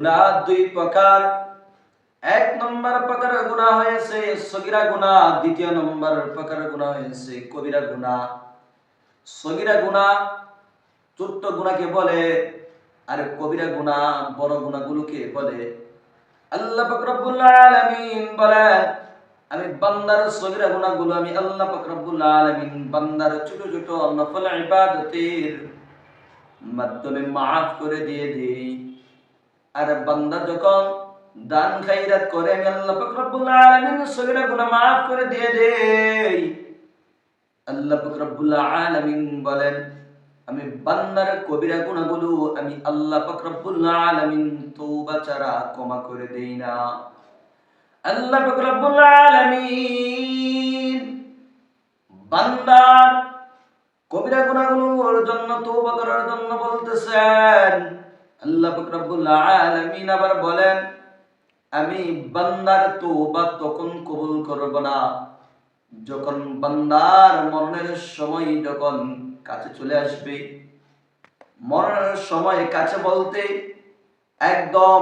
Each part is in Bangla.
গুনাহ দুই প্রকার। এক নম্বর প্রকার গুনাহ হয়েছে সগীরা গুনাহ, দ্বিতীয় নম্বর প্রকার গুনাহ হয়েছে কবিরা গুনাহ। সগীরা গুনাহ ছোট্ট গুনাহকে বলে, আর কবিরা গুনাহ বড় গুনাহগুলোকে বলে। আল্লাহ পাক রব্বুল আলামিন বলেন, আমি বান্দার সগীরা গুনাহগুলো আমি আল্লাহ পাক রব্বুল আলামিন বান্দার ছোট ছোট নফল ইবাদতের মাধ্যমে মাফ করে দিয়ে দেই। আর বান্দা যখন দান খায়রাত করে আমি আল্লাহ পাক রব্বুল আলামিন সগীরা গুনাহ মাফ করে দিয়ে দেই। আল্লাহ পাক রব্বুল আলামিন বলেন, আমি বান্দার কবিরা গুনাহগুলো আমি আল্লাহ পাক রব্বুল আলামিন তওবা ছাড়া ক্ষমা করে দেই না। আল্লাহ পাক রব্বুল আলামিন বান্দার কবিরা গুনাহগুলোর জন্য তওবা করার জন্য বলতেছেন। আল্লাহ পাক রব্বুল আলামিন আবার বলেন, আমি বান্দার তওবা তখন কবুল করব না যখন বান্দার মরণের সময় যখন কাছে চলে আসবে। মরণের সময় কাছে বলতে একদম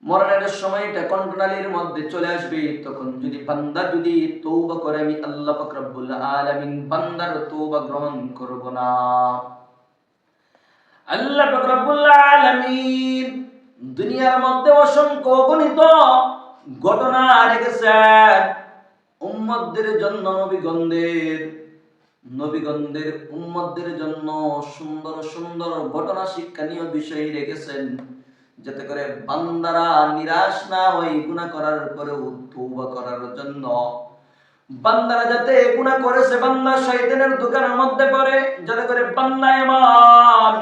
মরণের সময়টা কণ্ঠনালীর মধ্যে চলে আসবে, তখন যদি বান্দা যদি তওবা করে আমি আল্লাহ পাক রব্বুল আলামিন বান্দার তওবা গ্রহণ করব না। আল্লাহ পাক রব্বুল আলামিন দুনিয়ার মধ্যে অসংখ্য অগণিত ঘটনা রেখেছেন উম্মতদের জন্য, নবীগণদের উম্মতদের জন্য সুন্দর সুন্দর ঘটনা শিক্ষণীয় বিষয় রেখেছেন, যাতে করে বান্দারা নিরাশ না হয় গুনাহ করার পরেও তওবা করার জন্য। বান্দারা যাতে গুনাহ করেছে বান্দা শয়তানের দোকানের মধ্যে পড়ে, যাতে করে বান্দা এমন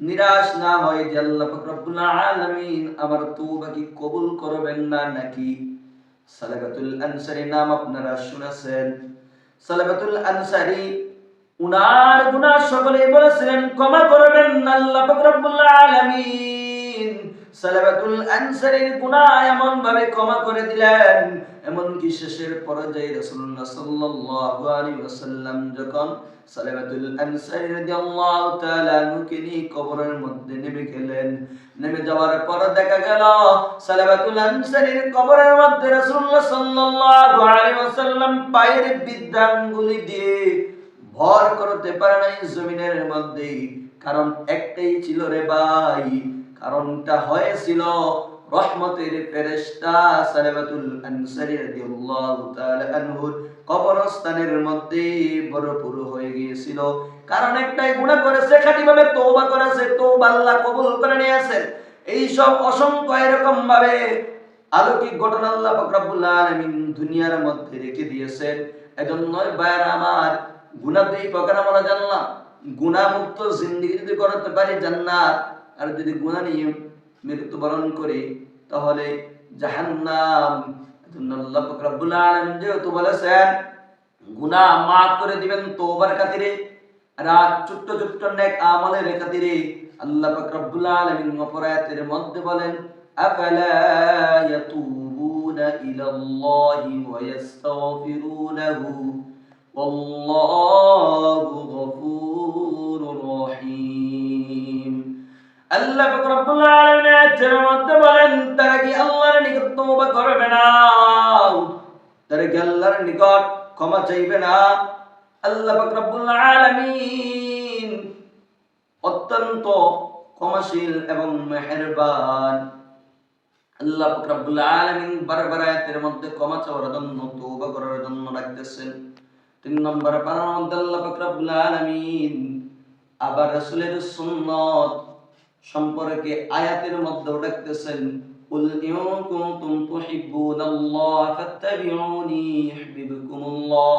নিরাশ না হয় যে আল্লাহ পাক রব্বুল আলামিন আমার তওবা কি কবুল করবেন না নাকি। সালাবাতুল আনসারী নাম আপনারা শুনেছেন। সালাবাতুল আনসারী উনার গুনাহ সকলেই বলেছিলেন ক্ষমা করবেন আল্লাহ পাক রব্বুল আলামিন। সালাবাতুল আনসারীর গুনাহ এমন ভাবে ক্ষমা করে দিলেন, এমনকি শেষের পর্যায়ে রাসূলুল্লাহ সাল্লাল্লাহু আলাইহি ওয়াসাল্লাম যখন সালাবাতুল আনসারী রাদিয়াল্লাহু তাআলা আনহুকে নিয়ে কবরের মধ্যে নেমে গেলেন, নেমে যাওয়ার পর দেখা গেল সালাবাতুল আনসারীর কবরের মধ্যে রাসূলুল্লাহ সাল্লাল্লাহু আলাইহি ওয়াসাল্লাম পায়ের বৃদ্ধাঙ্গুলি দিয়ে ভর করতে পারে নাই জমিনের মধ্যে। কারণ একটাই ছিল রে ভাই, কারণটা হয়েছিল রহমতের ফেরেশতা সালাবাতুল আনসারী রাদিয়াল্লাহু তাআলা আনহুর কবরস্থানের মধ্যে ভরপুর হয়ে গিয়েছিল। কারণ একটাই গুনাহ করেছে, খাঁটিভাবে তওবা করেছে, তওবা আল্লাহ কবুল করে নিয়েছেন। এই সব অসংখ্য এরকম ভাবে অলৌকিক ঘটনা আল্লাহ পাক রব্বুল আলামিন দুনিয়ার মধ্যে রেখে দিয়েছেন। এজন্যই ভাইরা আমার, গুনাহ দুই প্রকার আমরা জানলাম। গুনাহ মুক্ত জিন্দেগি যদি করতে পারি জান্নাত, আর যদি গুনাহ নিয়ে মৃত্যুবরণ করি তাহলে জাহান্নাম। এজন্য আল্লাহ পাক রব্বুল আলামিন যেহেতু বলেছেন গুনাহ মাফ করে দিবেন তওবার খাতিরে, আর ছোট্ট ছোট্ট নেক আমলের খাতিরে, আল্লাহ পাক রব্বুল আলামিন অপর আয়াতের মধ্যে বলেন, আফালা ইয়াতুবুনা ইলাল্লাহি ওয়া ইস্তাগফিরুনাহু ওয়াল্লাহু গফুরুর রহিম। আল্লাহ পাক রব্বুল আলামিন আয়াতের মধ্যে বলেন, তারা কি আল্লাহর নিকট তওবা করবে না? তারা কি আল্লাহর নিকট ক্ষমা চাইবে না? আল্লাহ পাক রব্বুল আলামিন অত্যন্ত ক্ষমাশীল এবং মেহেরবান। আল্লাহ পাক রব্বুল আলামিন বারবার আয়াতের মধ্যে ক্ষমা চাওয়ার জন্য, তওবা করার জন্য ডাকতেছেন। 3 নম্বর পারার মধ্যে আল্লাহ পাক রব্বুল আলামিন আবার রাসূলের সুন্নাত সম্পর্কে আয়াতের মধ্যে ডাকতেছেন, কুল ইন কুনতুম তুহিব্বুনাল্লাহ ফাত্তাবিউনি ইউহিব্বুকুমুল্লাহ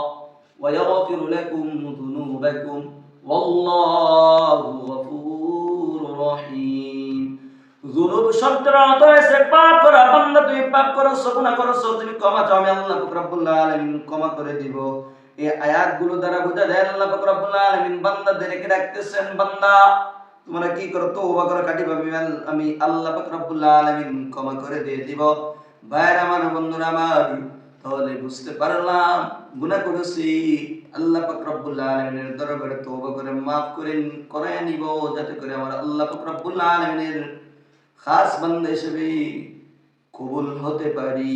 ওয়া ইয়াগফির লাকুম যুনুবাকুম ওয়াল্লাহু গফুরুর রহিম। যুনুব শব্দের অর্থ হইছে পাপ করা। বান্দা তুমি পাপ করছো, গুনাহ করছো, তুমি ক্ষমা চাও, আমি আল্লাহ পাক রব্বুল আলামিন ক্ষমা করে দিব। এই আয়াতগুলো দ্বারা বোঝা যায় আল্লাহ পাক রব্বুল আলামিন বান্দাদেরকে ডাকতেছেন, বান্দা তোমরা কি করো, তওবা করো খাঁটিভাবে, আমি আল্লাহ পাক রব্বুল আলামিন ক্ষমা করে দিয়ে দিব। ভাইরা আমার, বন্ধুরা আমার, তাহলে বুঝতে পারলাম গুনাহ করেছি, আল্লাহ পাক রব্বুল আলামিনের দরবারে তওবা করে মাফ করে নিব, যাতে করে আমার আল্লাহ পাক রব্বুল আলামিনের খাস বান্দা হিসেবে কবুল হতে পারি।